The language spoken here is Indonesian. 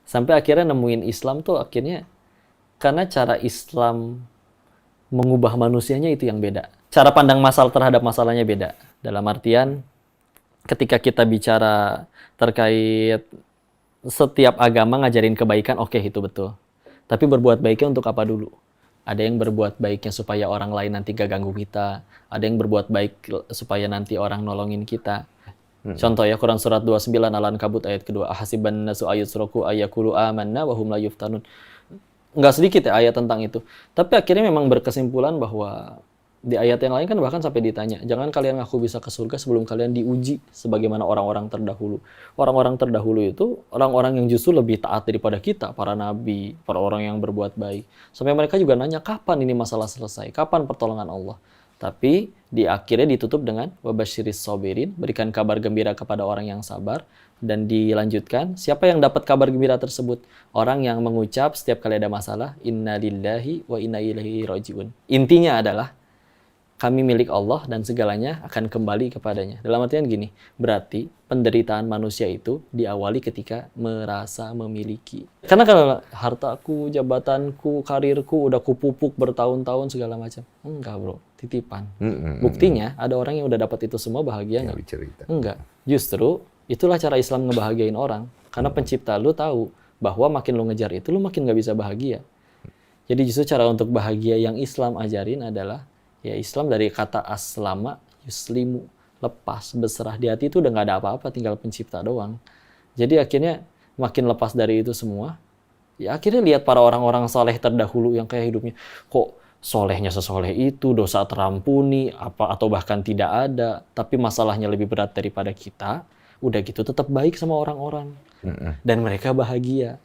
Sampai akhirnya nemuin Islam tuh akhirnya karena cara Islam mengubah manusianya itu yang beda. Cara pandang masalah terhadap masalahnya beda. Dalam artian ketika kita bicara terkait setiap agama ngajarin kebaikan, oke, itu betul. Tapi berbuat baiknya untuk apa dulu? Ada yang berbuat baiknya supaya orang lain nanti gak ganggu kita. Ada yang berbuat baik supaya nanti orang nolongin kita. Contoh ya, Quran surat 29 Al-Ankabut ayat kedua. Ahasiban nasu ayusroku ayakulu amanna wahum la yuftanun. Nggak sedikit ya ayat tentang itu. Tapi akhirnya memang berkesimpulan bahwa di ayat yang lain kan bahkan sampai ditanya, jangan kalian ngaku bisa ke surga sebelum kalian diuji sebagaimana orang-orang terdahulu. Orang-orang terdahulu itu orang-orang yang justru lebih taat daripada kita, para nabi, para orang yang berbuat baik. Sampai mereka juga nanya, kapan ini masalah selesai? Kapan pertolongan Allah? Tapi di akhirnya ditutup dengan wabasyiris sabirin, berikan kabar gembira kepada orang yang sabar. Dan dilanjutkan, siapa yang dapat kabar gembira tersebut? Orang yang mengucap setiap kali ada masalah, inna lillahi wa inna ilaihi rajiun. Intinya adalah, kami milik Allah dan segalanya akan kembali kepadanya. Dalam artian gini, berarti penderitaan manusia itu diawali ketika merasa memiliki. Karena kalau hartaku, jabatanku, karirku udah kupupuk bertahun-tahun segala macam. Enggak bro, titipan. Buktinya ada orang yang udah dapat itu semua bahagia nggak? Enggak. Justru itulah cara Islam ngebahagiain orang. Karena pencipta lu tahu bahwa makin lu ngejar itu, lu makin nggak bisa bahagia. Jadi justru cara untuk bahagia yang Islam ajarin adalah ya Islam dari kata aslama, yuslimu, lepas, berserah. Di hati itu udah nggak ada apa-apa, tinggal pencipta doang. Jadi akhirnya makin lepas dari itu semua, ya akhirnya lihat para orang-orang soleh terdahulu yang kayak hidupnya, kok solehnya sesoleh itu, dosa terampuni, apa atau bahkan tidak ada, tapi masalahnya lebih berat daripada kita, udah gitu tetap baik sama orang-orang. Dan mereka bahagia.